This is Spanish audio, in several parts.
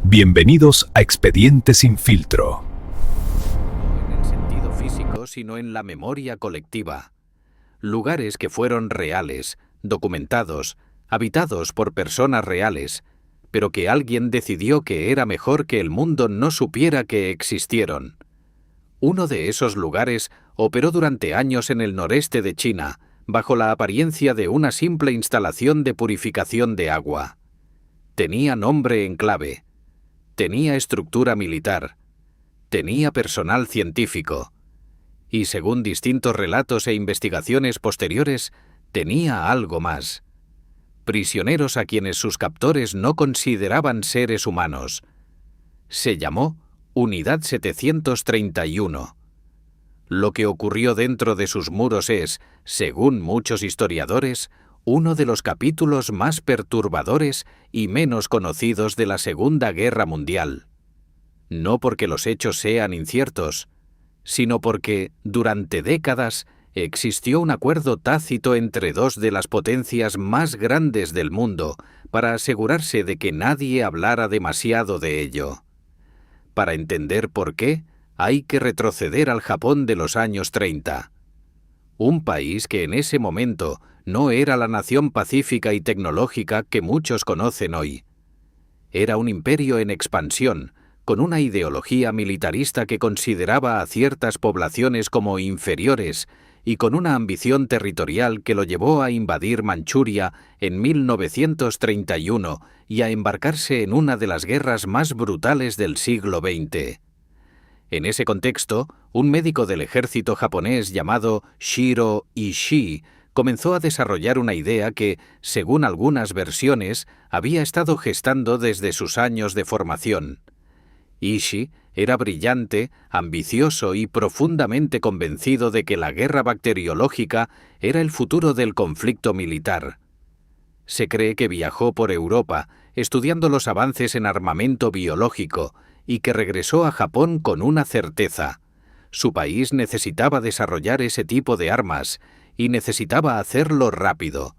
Bienvenidos a Expediente Sin Filtro. No en el sentido físico, sino en la memoria colectiva. Lugares que fueron reales, documentados, habitados por personas reales, pero que alguien decidió que era mejor que el mundo no supiera que existieron. Uno de esos lugares operó durante años en el noreste de China, bajo la apariencia de una simple instalación de purificación de agua. Tenía nombre en clave. Tenía estructura militar. Tenía personal científico. Y según distintos relatos e investigaciones posteriores, tenía algo más. Prisioneros a quienes sus captores no consideraban seres humanos. Se llamó Unidad 731. Lo que ocurrió dentro de sus muros es, según muchos historiadores, uno de los capítulos más perturbadores y menos conocidos de la Segunda Guerra Mundial. No porque los hechos sean inciertos, sino porque, durante décadas, existió un acuerdo tácito entre dos de las potencias más grandes del mundo para asegurarse de que nadie hablara demasiado de ello. Para entender por qué, hay que retroceder al Japón de los años 30. Un país que en ese momento no era la nación pacífica y tecnológica que muchos conocen hoy. Era un imperio en expansión, con una ideología militarista que consideraba a ciertas poblaciones como inferiores y con una ambición territorial que lo llevó a invadir Manchuria en 1931 y a embarcarse en una de las guerras más brutales del siglo XX. En ese contexto, un médico del ejército japonés llamado Shiro Ishii comenzó a desarrollar una idea que, según algunas versiones, había estado gestando desde sus años de formación. Ishii era brillante, ambicioso y profundamente convencido de que la guerra bacteriológica era el futuro del conflicto militar. Se cree que viajó por Europa, estudiando los avances en armamento biológico, y que regresó a Japón con una certeza. Su país necesitaba desarrollar ese tipo de armas, y necesitaba hacerlo rápido.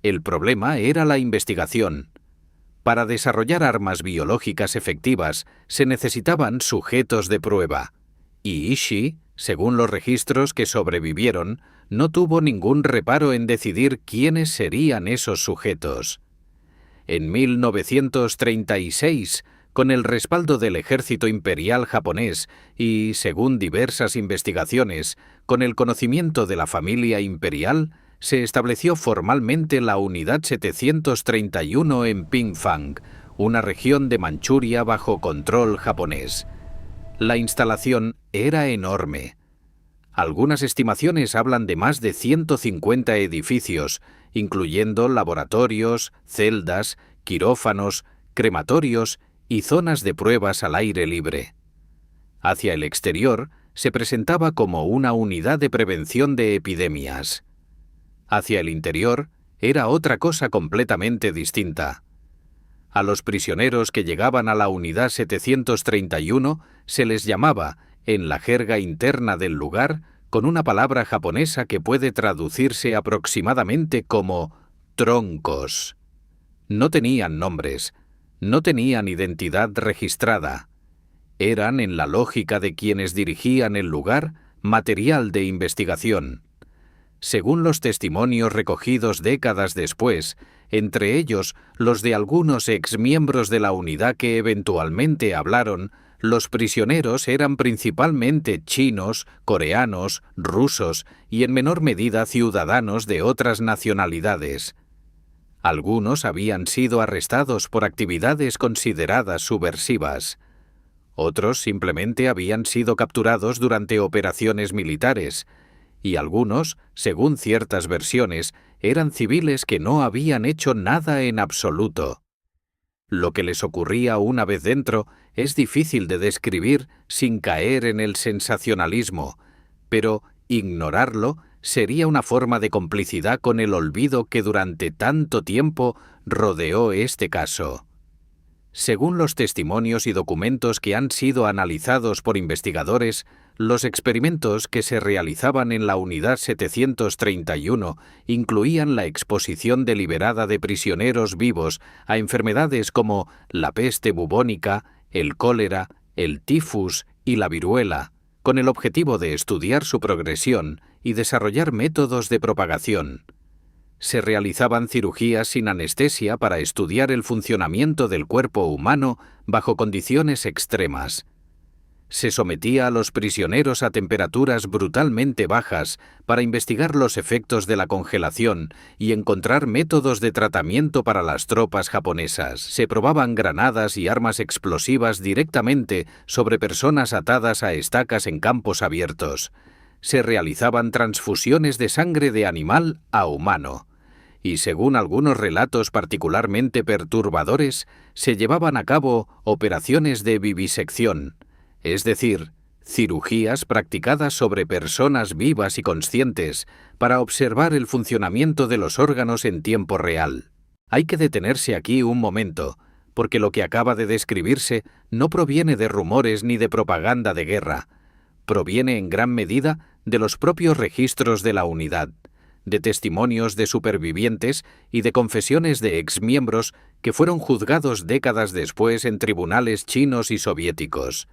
El problema era la investigación. Para desarrollar armas biológicas efectivas se necesitaban sujetos de prueba, y Ishii, según los registros que sobrevivieron, no tuvo ningún reparo en decidir quiénes serían esos sujetos. En 1936, con el respaldo del ejército imperial japonés y, según diversas investigaciones, con el conocimiento de la familia imperial, se estableció formalmente la Unidad 731 en Pingfang, una región de Manchuria bajo control japonés. La instalación era enorme. Algunas estimaciones hablan de más de 150 edificios, incluyendo laboratorios, celdas, quirófanos, crematorios y zonas de pruebas al aire libre. Hacia el exterior se presentaba como una unidad de prevención de epidemias. Hacia el interior era otra cosa completamente distinta. A los prisioneros que llegaban a la Unidad 731 se les llamaba, en la jerga interna del lugar, con una palabra japonesa que puede traducirse aproximadamente como troncos. No tenían nombres, no tenían identidad registrada. Eran, en la lógica de quienes dirigían el lugar, material de investigación. Según los testimonios recogidos décadas después, entre ellos los de algunos exmiembros de la unidad que eventualmente hablaron, los prisioneros eran principalmente chinos, coreanos, rusos y en menor medida ciudadanos de otras nacionalidades. Algunos habían sido arrestados por actividades consideradas subversivas. Otros simplemente habían sido capturados durante operaciones militares, y algunos, según ciertas versiones, eran civiles que no habían hecho nada en absoluto. Lo que les ocurría una vez dentro es difícil de describir sin caer en el sensacionalismo, pero ignorarlo sería una forma de complicidad con el olvido que durante tanto tiempo rodeó este caso. Según los testimonios y documentos que han sido analizados por investigadores, los experimentos que se realizaban en la Unidad 731 incluían la exposición deliberada de prisioneros vivos a enfermedades como la peste bubónica, el cólera, el tifus y la viruela, con el objetivo de estudiar su progresión y desarrollar métodos de propagación. Se realizaban cirugías sin anestesia para estudiar el funcionamiento del cuerpo humano bajo condiciones extremas. Se sometía a los prisioneros a temperaturas brutalmente bajas para investigar los efectos de la congelación y encontrar métodos de tratamiento para las tropas japonesas. Se probaban granadas y armas explosivas directamente sobre personas atadas a estacas en campos abiertos. Se realizaban transfusiones de sangre de animal a humano. Y según algunos relatos particularmente perturbadores, se llevaban a cabo operaciones de vivisección, es decir, cirugías practicadas sobre personas vivas y conscientes para observar el funcionamiento de los órganos en tiempo real. Hay que detenerse aquí un momento, porque lo que acaba de describirse no proviene de rumores ni de propaganda de guerra, proviene en gran medida de los propios registros de la unidad, de testimonios de supervivientes y de confesiones de exmiembros que fueron juzgados décadas después en tribunales chinos y soviéticos.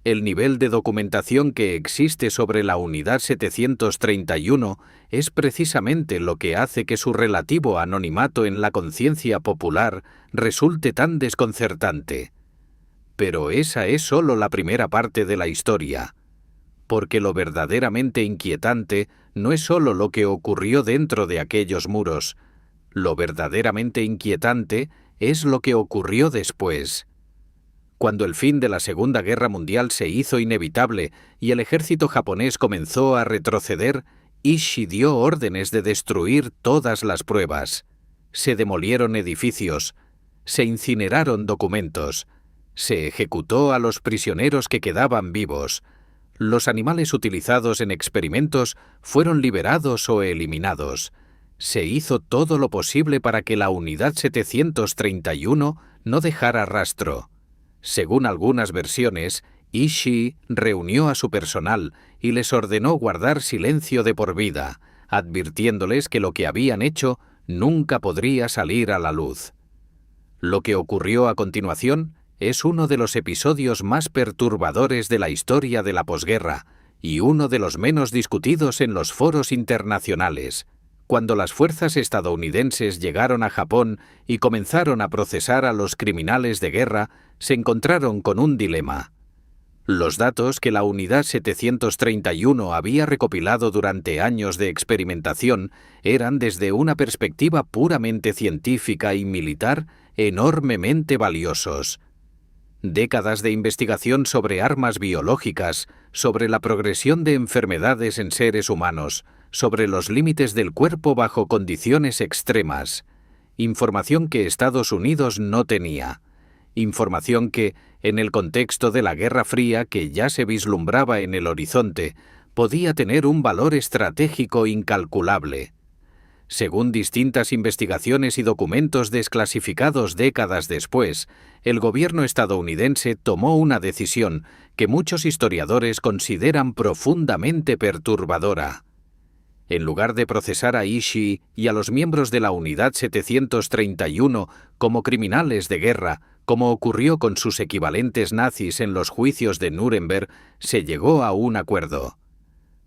El nivel de documentación que existe sobre la Unidad 731 es precisamente lo que hace que su relativo anonimato en la conciencia popular resulte tan desconcertante. Pero esa es solo la primera parte de la historia, porque lo verdaderamente inquietante no es solo lo que ocurrió dentro de aquellos muros, lo verdaderamente inquietante es lo que ocurrió después. Cuando el fin de la Segunda Guerra Mundial se hizo inevitable y el ejército japonés comenzó a retroceder, Ishii dio órdenes de destruir todas las pruebas. Se demolieron edificios, se incineraron documentos, se ejecutó a los prisioneros que quedaban vivos. Los animales utilizados en experimentos fueron liberados o eliminados. Se hizo todo lo posible para que la Unidad 731 no dejara rastro. Según algunas versiones, Ishii reunió a su personal y les ordenó guardar silencio de por vida, advirtiéndoles que lo que habían hecho nunca podría salir a la luz. Lo que ocurrió a continuación es uno de los episodios más perturbadores de la historia de la posguerra y uno de los menos discutidos en los foros internacionales. Cuando las fuerzas estadounidenses llegaron a Japón y comenzaron a procesar a los criminales de guerra, se encontraron con un dilema. Los datos que la Unidad 731 había recopilado durante años de experimentación eran, desde una perspectiva puramente científica y militar, enormemente valiosos. Décadas de investigación sobre armas biológicas, sobre la progresión de enfermedades en seres humanos, sobre los límites del cuerpo bajo condiciones extremas. Información que Estados Unidos no tenía. Información que, en el contexto de la Guerra Fría que ya se vislumbraba en el horizonte, podía tener un valor estratégico incalculable. Según distintas investigaciones y documentos desclasificados décadas después, el gobierno estadounidense tomó una decisión que muchos historiadores consideran profundamente perturbadora. En lugar de procesar a Ishii y a los miembros de la Unidad 731 como criminales de guerra, como ocurrió con sus equivalentes nazis en los juicios de Nuremberg, se llegó a un acuerdo.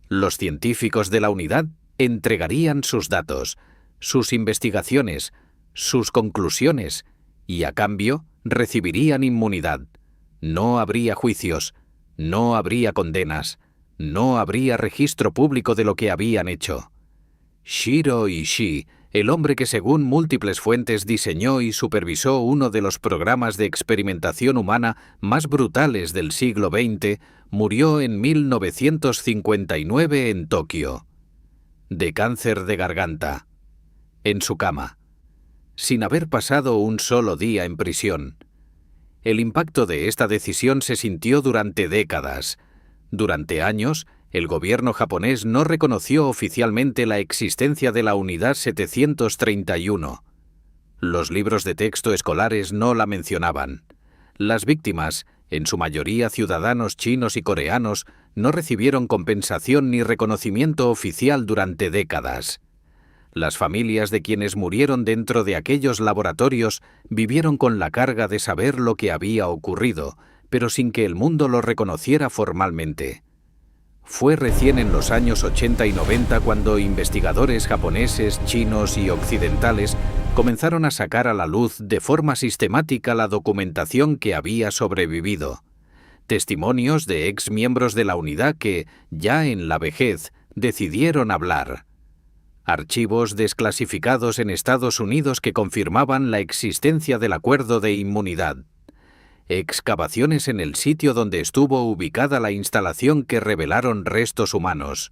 Los científicos de la unidad entregarían sus datos, sus investigaciones, sus conclusiones, y a cambio recibirían inmunidad. No habría juicios, no habría condenas, no habría registro público de lo que habían hecho. Shiro Ishii, el hombre que según múltiples fuentes diseñó y supervisó uno de los programas de experimentación humana más brutales del siglo XX, murió en 1959 en Tokio, de cáncer de garganta, en su cama, sin haber pasado un solo día en prisión. El impacto de esta decisión se sintió durante décadas. Durante años, el gobierno japonés no reconoció oficialmente la existencia de la Unidad 731. Los libros de texto escolares no la mencionaban. Las víctimas, en su mayoría ciudadanos chinos y coreanos, no recibieron compensación ni reconocimiento oficial durante décadas. Las familias de quienes murieron dentro de aquellos laboratorios vivieron con la carga de saber lo que había ocurrido, pero sin que el mundo lo reconociera formalmente. Fue recién en los años 80 y 90 cuando investigadores japoneses, chinos y occidentales comenzaron a sacar a la luz de forma sistemática la documentación que había sobrevivido. Testimonios de ex miembros de la unidad que, ya en la vejez, decidieron hablar. Archivos desclasificados en Estados Unidos que confirmaban la existencia del acuerdo de inmunidad. Excavaciones en el sitio donde estuvo ubicada la instalación que revelaron restos humanos.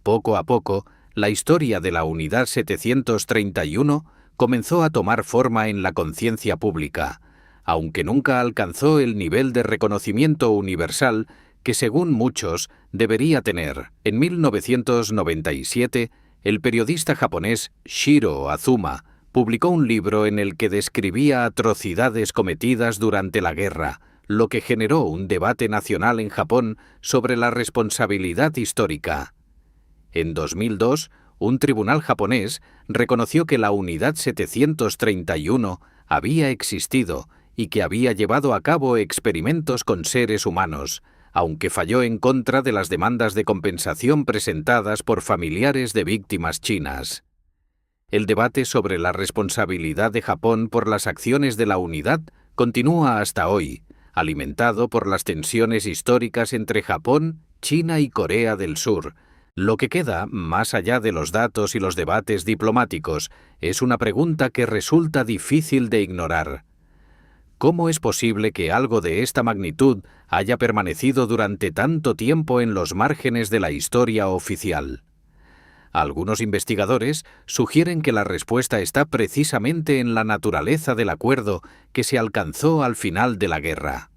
Poco a poco, la historia de la Unidad 731 comenzó a tomar forma en la conciencia pública, aunque nunca alcanzó el nivel de reconocimiento universal que, según muchos, debería tener. En 1997, el periodista japonés Shiro Azuma publicó un libro en el que describía atrocidades cometidas durante la guerra, lo que generó un debate nacional en Japón sobre la responsabilidad histórica. En 2002, un tribunal japonés reconoció que la Unidad 731 había existido y que había llevado a cabo experimentos con seres humanos, aunque falló en contra de las demandas de compensación presentadas por familiares de víctimas chinas. El debate sobre la responsabilidad de Japón por las acciones de la unidad continúa hasta hoy, alimentado por las tensiones históricas entre Japón, China y Corea del Sur. Lo que queda, más allá de los datos y los debates diplomáticos, es una pregunta que resulta difícil de ignorar. ¿Cómo es posible que algo de esta magnitud haya permanecido durante tanto tiempo en los márgenes de la historia oficial? Algunos investigadores sugieren que la respuesta está precisamente en la naturaleza del acuerdo que se alcanzó al final de la guerra.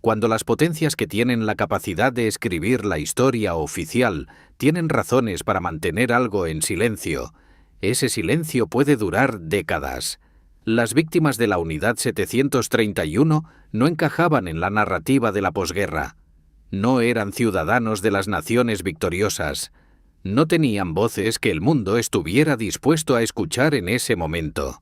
Cuando las potencias que tienen la capacidad de escribir la historia oficial tienen razones para mantener algo en silencio, ese silencio puede durar décadas. Las víctimas de la Unidad 731 no encajaban en la narrativa de la posguerra. No eran ciudadanos de las naciones victoriosas. No tenían voces que el mundo estuviera dispuesto a escuchar en ese momento.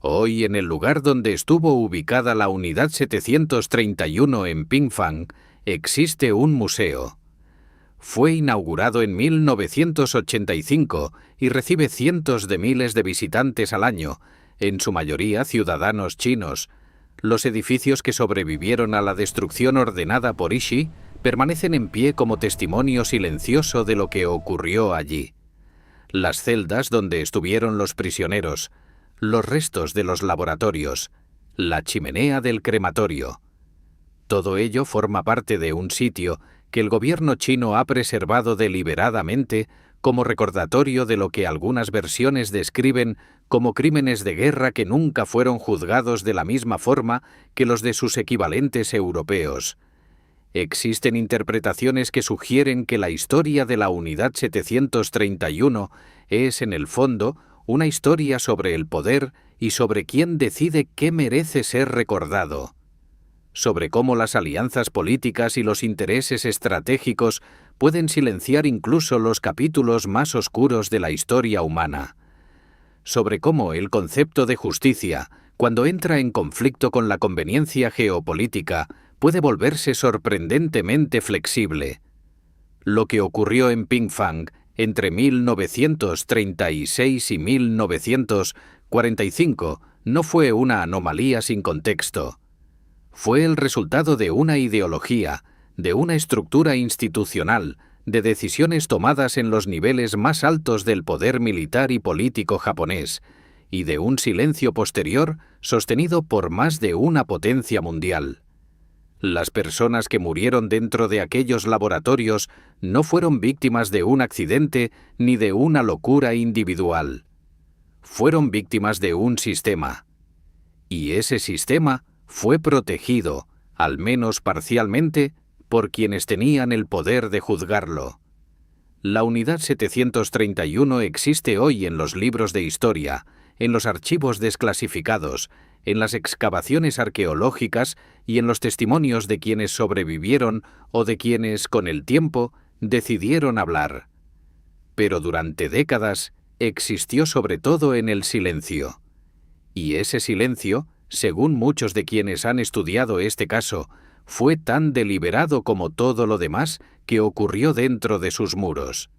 Hoy, en el lugar donde estuvo ubicada la Unidad 731 en Pingfang, existe un museo. Fue inaugurado en 1985 y recibe cientos de miles de visitantes al año, en su mayoría ciudadanos chinos. Los edificios que sobrevivieron a la destrucción ordenada por Ishii permanecen en pie como testimonio silencioso de lo que ocurrió allí. Las celdas donde estuvieron los prisioneros, los restos de los laboratorios, la chimenea del crematorio. Todo ello forma parte de un sitio que el gobierno chino ha preservado deliberadamente como recordatorio de lo que algunas versiones describen como crímenes de guerra que nunca fueron juzgados de la misma forma que los de sus equivalentes europeos. Existen interpretaciones que sugieren que la historia de la Unidad 731 es, en el fondo, una historia sobre el poder y sobre quién decide qué merece ser recordado, sobre cómo las alianzas políticas y los intereses estratégicos pueden silenciar incluso los capítulos más oscuros de la historia humana, sobre cómo el concepto de justicia, cuando entra en conflicto con la conveniencia geopolítica, puede volverse sorprendentemente flexible. Lo que ocurrió en Pingfang entre 1936 y 1945 no fue una anomalía sin contexto. Fue el resultado de una ideología, de una estructura institucional, de decisiones tomadas en los niveles más altos del poder militar y político japonés, y de un silencio posterior sostenido por más de una potencia mundial. Las personas que murieron dentro de aquellos laboratorios no fueron víctimas de un accidente ni de una locura individual. Fueron víctimas de un sistema. Y ese sistema fue protegido, al menos parcialmente, por quienes tenían el poder de juzgarlo. La Unidad 731 existe hoy en los libros de historia, en los archivos desclasificados, en las excavaciones arqueológicas y en los testimonios de quienes sobrevivieron o de quienes, con el tiempo, decidieron hablar. Pero durante décadas existió sobre todo en el silencio. Y ese silencio, según muchos de quienes han estudiado este caso, fue tan deliberado como todo lo demás que ocurrió dentro de sus muros.